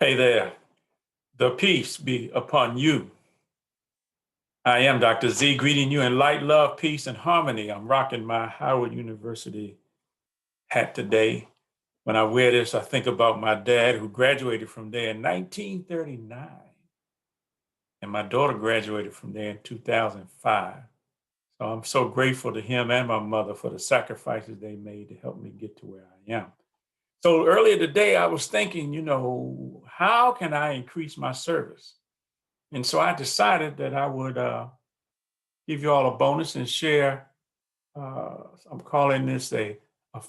Hey there, the peace be upon you. I am Dr. Z, greeting you in light, love, peace, and harmony. I'm rocking my Howard University hat today. When I wear this, I think about my dad who graduated from there in 1939, and my daughter graduated from there in 2005. So I'm so grateful to him and my mother for the sacrifices they made to help me get to where I am. So earlier today, I was thinking, how can I increase my service? And so I decided that I would give you all a bonus and share. I'm calling this a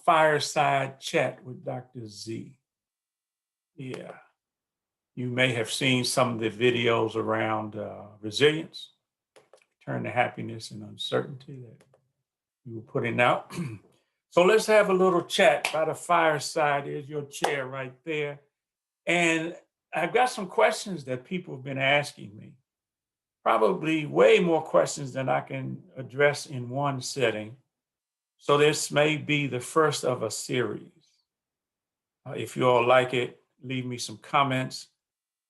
fireside chat with Dr. Z. Yeah, you may have seen some of the videos around resilience, turn to happiness and uncertainty that you were putting out. So let's have a little chat by the fireside. There's your chair right there. And I've got some questions that people have been asking me. Probably way more questions than I can address in one setting. So this may be the first of a series. If you all like it, leave me some comments,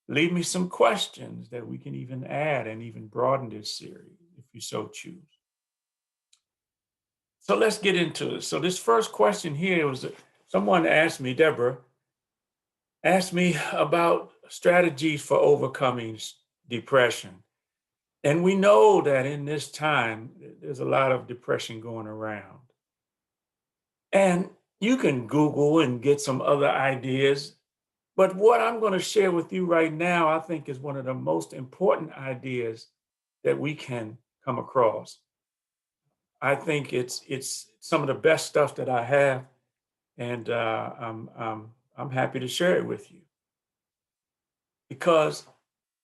leave me some questions that we can even add and even broaden this series if you so choose. So let's get into it. So this first question here was someone asked me, Deborah, asked me about strategies for overcoming depression. And we know that in this time, there's a lot of depression going around. And you can Google and get some other ideas. But what I'm going to share with you right now, I think is one of the most important ideas that we can come across. I think it's some of the best stuff that I have, and I'm happy to share it with you. Because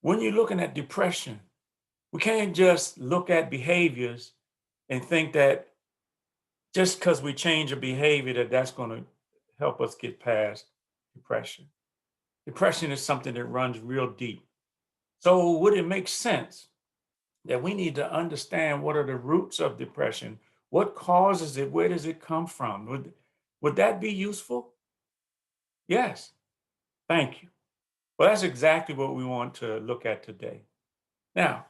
when you're looking at depression, we can't just look at behaviors and think that just because we change a behavior that's going to help us get past depression. Depression is something that runs real deep. So would it make sense that we need to understand what are the roots of depression? What causes it? Where does it come from? Would that be useful? Yes. Thank you. Well, that's exactly what we want to look at today. Now,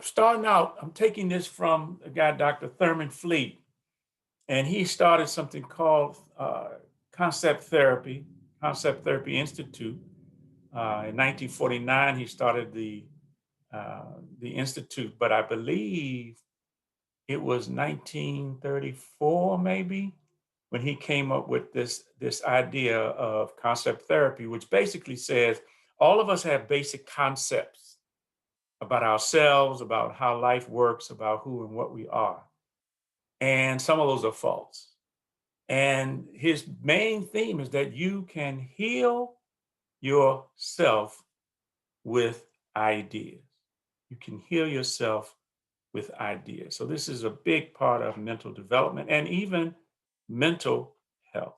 starting out, I'm taking this from a guy, Dr. Thurman Fleet, and he started something called Concept Therapy Institute. In 1949, he started the institute, but I believe it was 1934, maybe, when he came up with this idea of concept therapy, which basically says all of us have basic concepts about ourselves, about how life works, about who and what we are, and some of those are false. And his main theme is that you can heal yourself with ideas. You can heal yourself with ideas. So this is a big part of mental development and even mental health.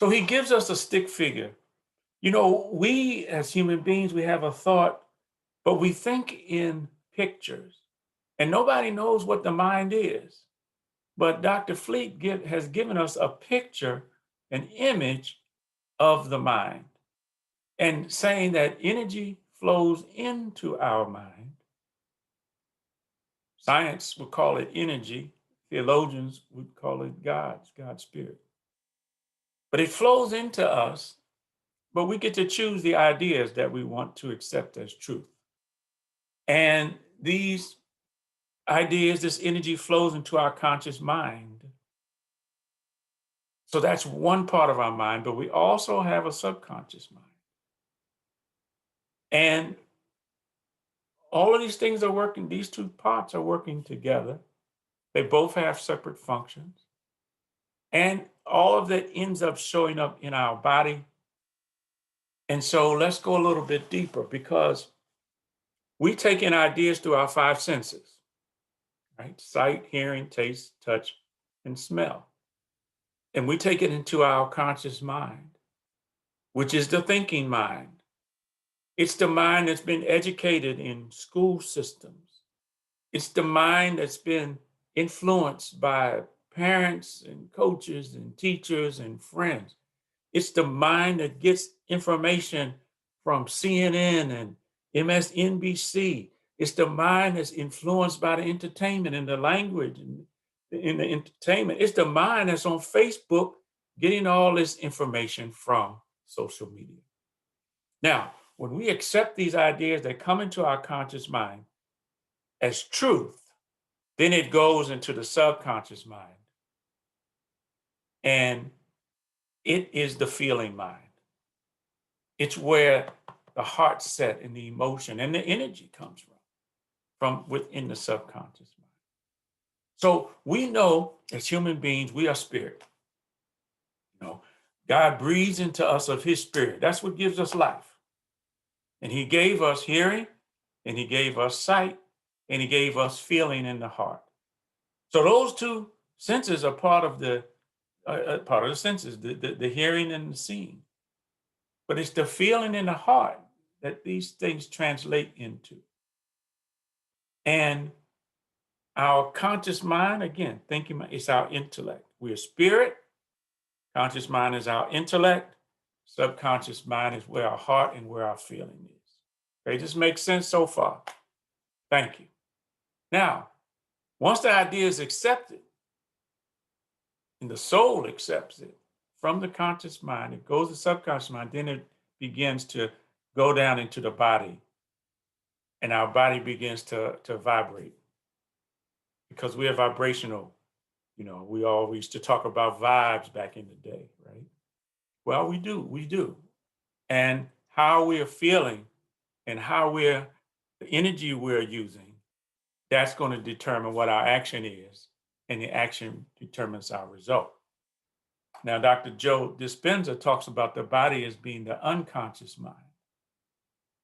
So he gives us a stick figure. We as human beings, we have a thought, but we think in pictures. And nobody knows what the mind is. But Dr. Fleet has given us a picture, an image of the mind, and saying that energy flows into our mind. Science would call it energy. Theologians would call it God's spirit. But it flows into us, but we get to choose the ideas that we want to accept as truth. And these ideas, this energy flows into our conscious mind. So that's one part of our mind, but we also have a subconscious mind. And all of these things are working, these two parts are working together. They both have separate functions. And all of that ends up showing up in our body. And so let's go a little bit deeper because we take in ideas through our five senses, right? Sight, hearing, taste, touch, and smell. And we take it into our conscious mind, which is the thinking mind. It's the mind that's been educated in school systems. It's the mind that's been influenced by parents and coaches and teachers and friends. It's the mind that gets information from CNN and MSNBC. It's the mind that's influenced by the entertainment and the language and in the entertainment. It's the mind that's on Facebook getting all this information from social media. Now, when we accept these ideas that come into our conscious mind as truth, then it goes into the subconscious mind. And it is the feeling mind. It's where the heart set and the emotion and the energy comes from within the subconscious mind. So we know as human beings, we are spirit. You know, God breathes into us of his spirit. That's what gives us life. And he gave us hearing, and he gave us sight, and he gave us feeling in the heart. So those two senses are part of the senses, the hearing and the seeing. But it's the feeling in the heart that these things translate into. And our conscious mind, again, thinking, it's our intellect. We're spirit. Conscious mind is our intellect. Subconscious mind is where our heart and where our feeling is. Okay, this makes sense so far? Thank you. Now, once the idea is accepted, and the soul accepts it from the conscious mind, it goes to subconscious mind, then it begins to go down into the body, and our body begins to vibrate. Because we are vibrational, we always used to talk about vibes back in the day, right? Well, we do. And how we are feeling and the energy we're using, that's going to determine what our action is, and the action determines our result. Now, Dr. Joe Dispenza talks about the body as being the unconscious mind.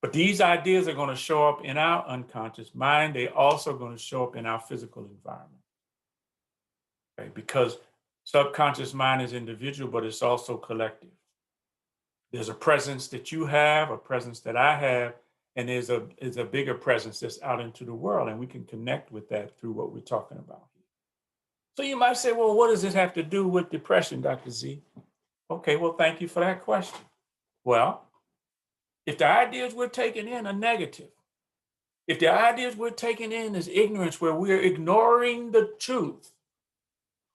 But these ideas are going to show up in our unconscious mind. They're also going to show up in our physical environment. Okay? Because subconscious mind is individual, but it's also collective. There's a presence that you have, a presence that I have, and there's a bigger presence that's out into the world, and we can connect with that through what we're talking about here. So you might say, well, what does this have to do with depression, Dr. Z? Okay, well, thank you for that question. Well, if the ideas we're taking in are negative, if the ideas we're taking in is ignorance, where we're ignoring the truth,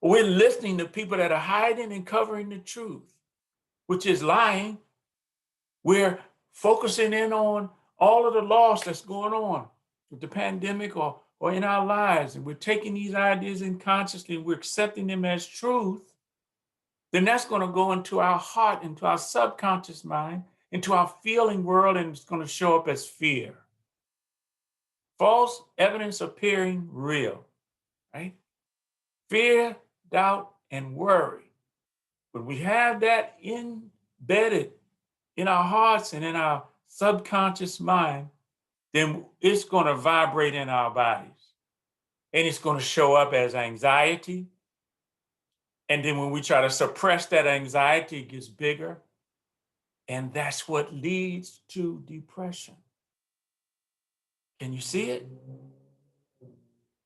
we're listening to people that are hiding and covering the truth, which is lying, we're focusing in on all of the loss that's going on with the pandemic or in our lives, and we're taking these ideas in consciously and we're accepting them as truth, then that's going to go into our heart, into our subconscious mind, into our feeling world, and it's going to show up as fear. False evidence appearing real, right? Fear, doubt, and worry. When we have that embedded in our hearts and in our subconscious mind, then it's going to vibrate in our bodies. And it's going to show up as anxiety. And then when we try to suppress that anxiety, it gets bigger. And that's what leads to depression. Can you see it?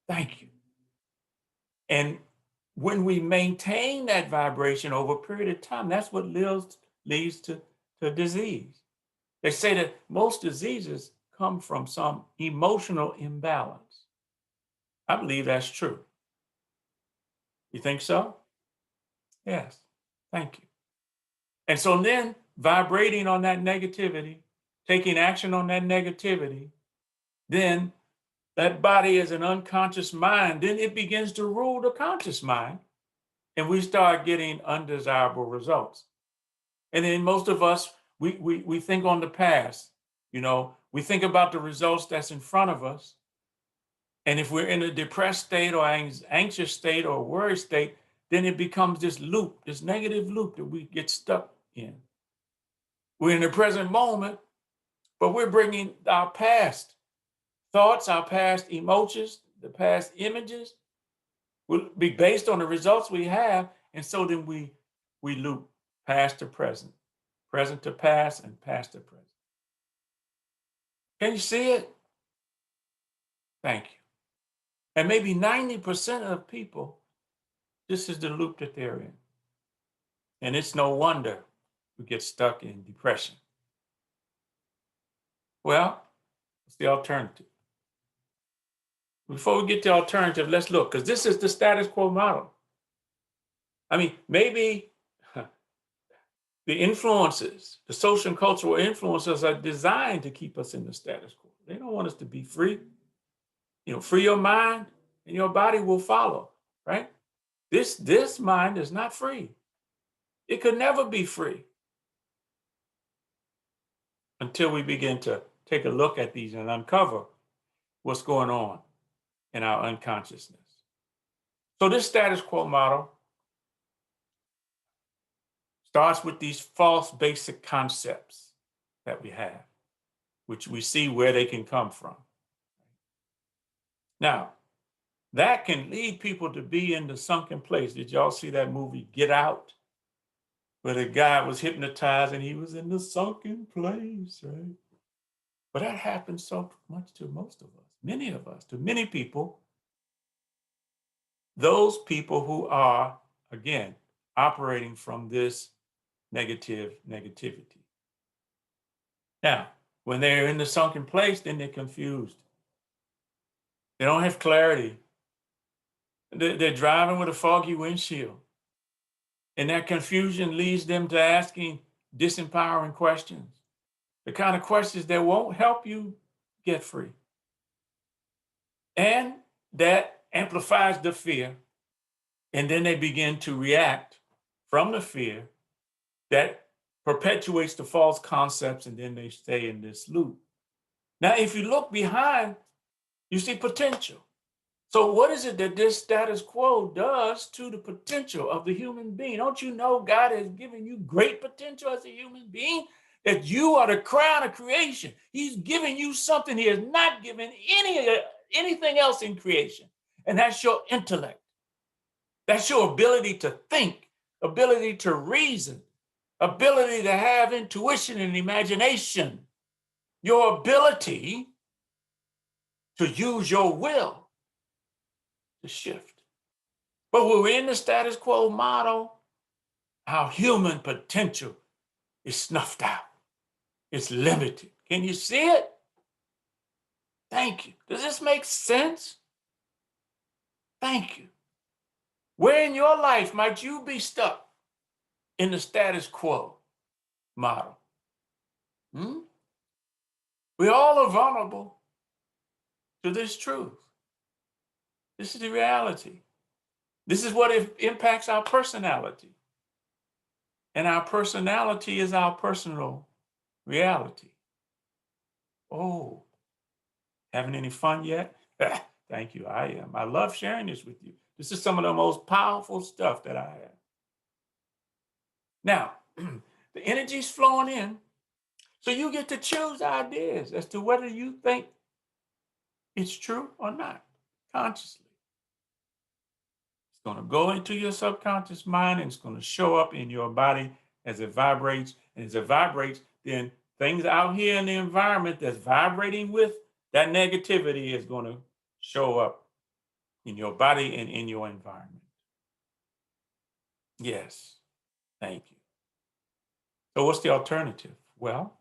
Thank you. And when we maintain that vibration over a period of time, that's what leads to disease. They say that most diseases come from some emotional imbalance. I believe that's true. You think so? Yes. Thank you. And so then vibrating on that negativity, taking action on that negativity, then that body is an unconscious mind. Then it begins to rule the conscious mind, and we start getting undesirable results. And then most of us, we think on the past. We think about the results that's in front of us. And if we're in a depressed state or anxious state or worried state, then it becomes this loop, this negative loop that we get stuck in. We're in the present moment, but we're bringing our past thoughts, our past emotions, the past images will be based on the results we have. And so then we loop past to present to past, and past to present. Can you see it? Thank you. And maybe 90% of people, this is the loop that they're in. And it's no wonder we get stuck in depression. Well, what's the alternative? Before we get to alternative, let's look, because this is the status quo model. I mean, maybe the influences, the social and cultural influences are designed to keep us in the status quo. They don't want us to be free. Free your mind and your body will follow, right? This mind is not free. It could never be free until we begin to take a look at these and uncover what's going on in our unconsciousness. So this status quo model starts with these false basic concepts that we have, which we see where they can come from. Now, that can lead people to be in the sunken place. Did y'all see that movie, Get Out? Where the guy was hypnotized and he was in the sunken place, right? But that happens so much to most of us, many of us, to many people. Those people who are, again, operating from this negativity. Now, when they're in the sunken place, then they're confused. They don't have clarity. They're driving with a foggy windshield. And that confusion leads them to asking disempowering questions, the kind of questions that won't help you get free. And that amplifies the fear. And then they begin to react from the fear that perpetuates the false concepts, and then they stay in this loop. Now, if you look behind, you see potential. So what is it that this status quo does to the potential of the human being? Don't you know God has given you great potential as a human being? That you are the crown of creation. He's given you something he has not given anything else in creation. And that's your intellect. That's your ability to think, ability to reason, ability to have intuition and imagination, your ability to use your will to shift. But when we're in the status quo model, our human potential is snuffed out. It's limited. Can you see it? Thank you. Does this make sense? Thank you. Where in your life might you be stuck in the status quo model? We all are vulnerable to this truth. This is the reality. This is what impacts our personality. And our personality is our personal reality. Oh, having any fun yet? Thank you, I am. I love sharing this with you. This is some of the most powerful stuff that I have. Now, the energy's flowing in, so you get to choose ideas as to whether you think it's true or not, consciously. It's going to go into your subconscious mind and it's going to show up in your body as it vibrates. And as it vibrates, then things out here in the environment that's vibrating with that negativity is going to show up in your body and in your environment. Yes, thank you. So what's the alternative? Well,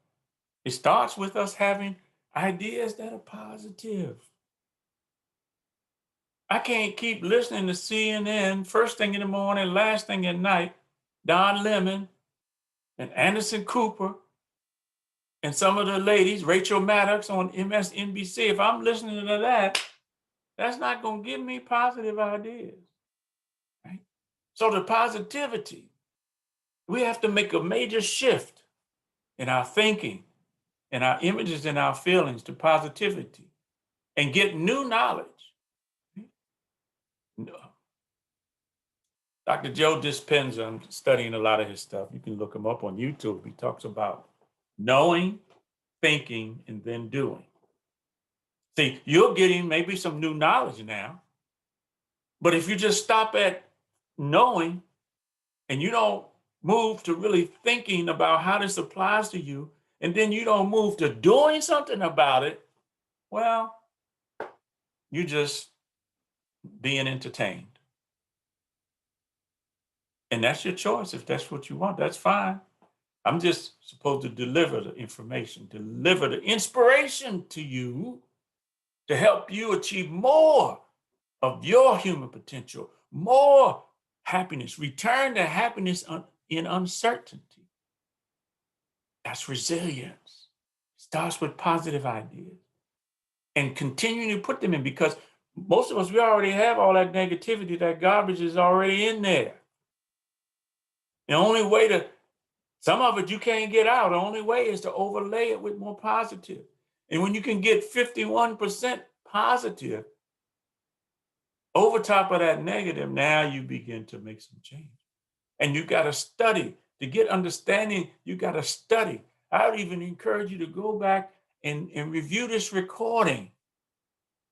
it starts with us having ideas that are positive. I can't keep listening to CNN first thing in the morning, last thing at night, Don Lemon and Anderson Cooper and some of the ladies, Rachel Maddox on MSNBC. If I'm listening to that, that's not going to give me positive ideas. Right? So the positivity, we have to make a major shift in our thinking, in our images, and our feelings to positivity and get new knowledge. Dr. Joe Dispenza, I'm studying a lot of his stuff. You can look him up on YouTube. He talks about knowing, thinking, and then doing. See, you're getting maybe some new knowledge now, but if you just stop at knowing and you don't move to really thinking about how this applies to you, and then you don't move to doing something about it, well, you're just being entertained. And that's your choice. If that's what you want, that's fine. I'm just supposed to deliver the information, deliver the inspiration to you to help you achieve more of your human potential, more happiness, return to happiness in uncertainty. That's resilience. Starts with positive ideas and continuing to put them in, because most of us, we already have all that negativity, that garbage is already in there. The only way to, some of it you can't get out. The only way is to overlay it with more positive. And when you can get 51% positive over top of that negative, now you begin to make some change. And you got to study. To get understanding, you got to study. I would even encourage you to go back and review this recording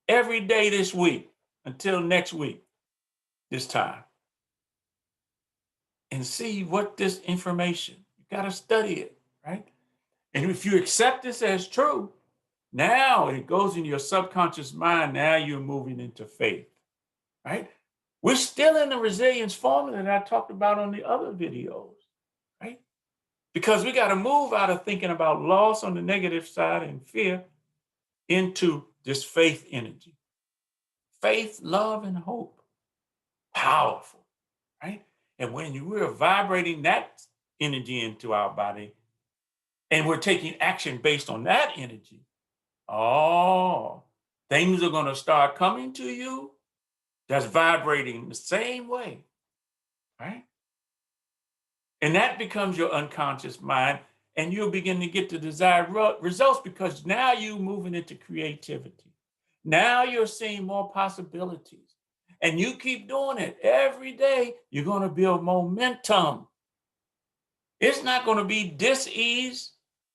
every day this week until next week, this time. And see what this information, you got to study it, right? And if you accept this as true, now it goes in your subconscious mind. Now you're moving into faith, right? We're still in the resilience formula that I talked about on the other videos, right? Because we got to move out of thinking about loss on the negative side and fear into this faith energy. Faith, love, and hope. Powerful, right? And when we're vibrating that energy into our body and we're taking action based on that energy, oh, things are going to start coming to you that's vibrating the same way, right? And that becomes your unconscious mind, and you'll begin to get the desired results, because now you're moving into creativity. Now you're seeing more possibilities. And you keep doing it every day, you're going to build momentum. It's not going to be dis-ease.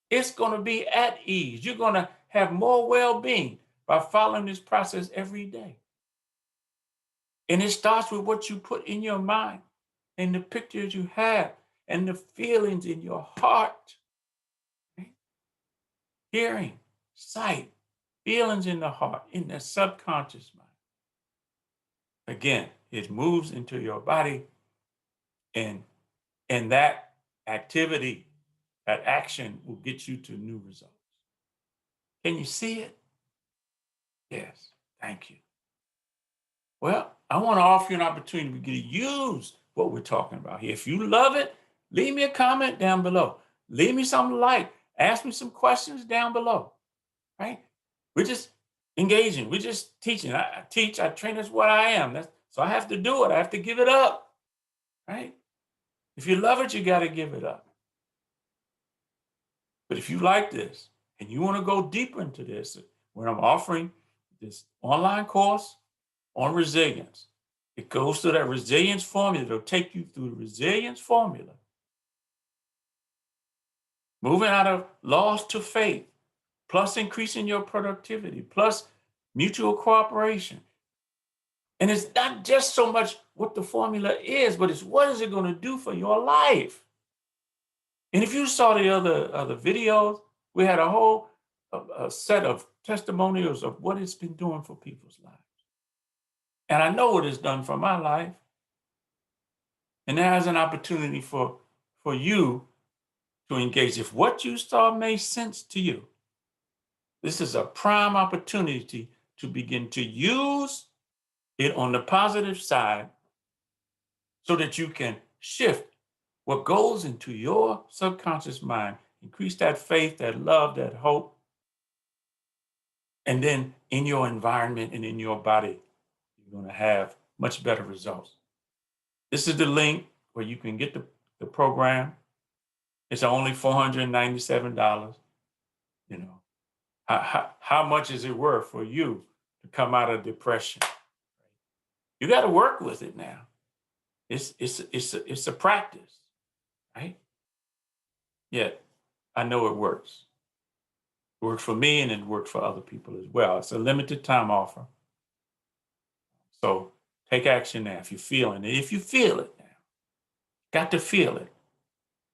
It's going to be at ease. You're going to have more well-being by following this process every day. And it starts with what you put in your mind and the pictures you have and the feelings in your heart. Right? Hearing, sight, feelings in the heart, in the subconscious mind. Again, it moves into your body, and that activity, that action will get you to new results. Can you see it? Yes, thank you. Well, I want to offer you an opportunity to use what we're talking about here. If you love it, leave me a comment down below. Leave me something to like. Ask me some questions down below, right? We're just engaging. We're just teaching. I teach, I train, that's what I am. So I have to do it. I have to give it up, right? If you love it, you got to give it up. But if you like this and you want to go deeper into this, when I'm offering this online course on resilience, it goes through that resilience formula. It'll take you through the resilience formula. Moving out of loss to faith, plus increasing your productivity, plus mutual cooperation. And it's not just so much what the formula is, but it's what is it going to do for your life. And if you saw the other videos, we had a whole set of testimonials of what it's been doing for people's lives. And I know what it's done for my life. And there's an opportunity for you to engage. If what you saw made sense to you, this is a prime opportunity to begin to use it on the positive side so that you can shift what goes into your subconscious mind, increase that faith, that love, that hope, and then in your environment and in your body, you're going to have much better results. This is the link where you can get the program. It's only $497. You know, how much is it worth for you to come out of depression? You got to work with it now. It's a practice, right? Yet I know it works. It worked for me, and it worked for other people as well. It's a limited time offer. So take action now if you're feeling it. If you feel it now, got to feel it.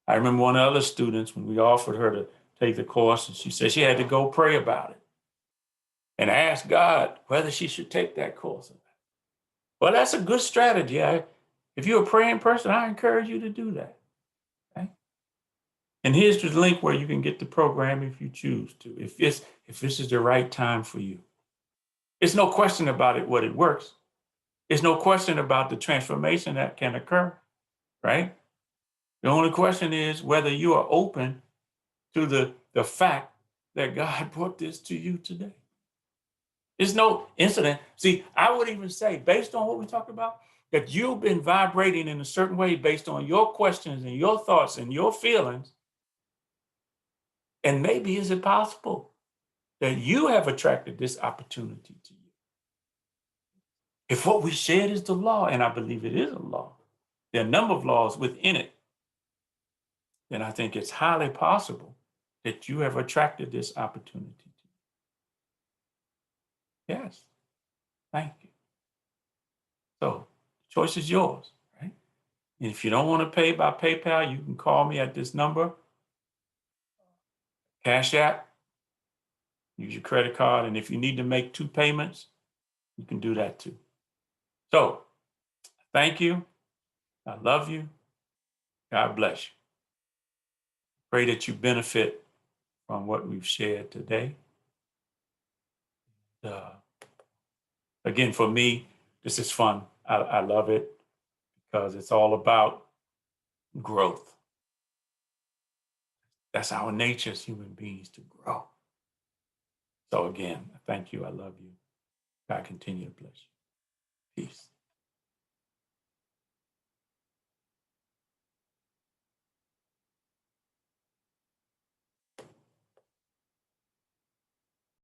I remember one of the other students, when we offered her to take the course, and she said she had to go pray about it and ask God whether she should take that course. Well, that's a good strategy. If you're a praying person, I encourage you to do that. Okay? And here's the link where you can get the program if you choose to, if this is the right time for you. There's no question about it, what it works. There's no question about the transformation that can occur, right? The only question is whether you are open to the fact that God brought this to you today. There's no incident. See, I would even say, based on what we talked about, that you've been vibrating in a certain way based on your questions and your thoughts and your feelings. And maybe is it possible that you have attracted this opportunity to you? If what we shared is the law, and I believe it is a law, there are a number of laws within it, then I think it's highly possible that you have attracted this opportunity to you. Yes, thank you. So the choice is yours, right? And if you don't want to pay by PayPal, you can call me at this number, Cash App, use your credit card. And if you need to make 2 payments, you can do that too. So thank you. I love you. God bless you. Pray that you benefit from what we've shared today. Again, for me, this is fun. I love it because it's all about growth. That's our nature as human beings, to grow. So again, thank you. I love you. God continue to bless you. Peace.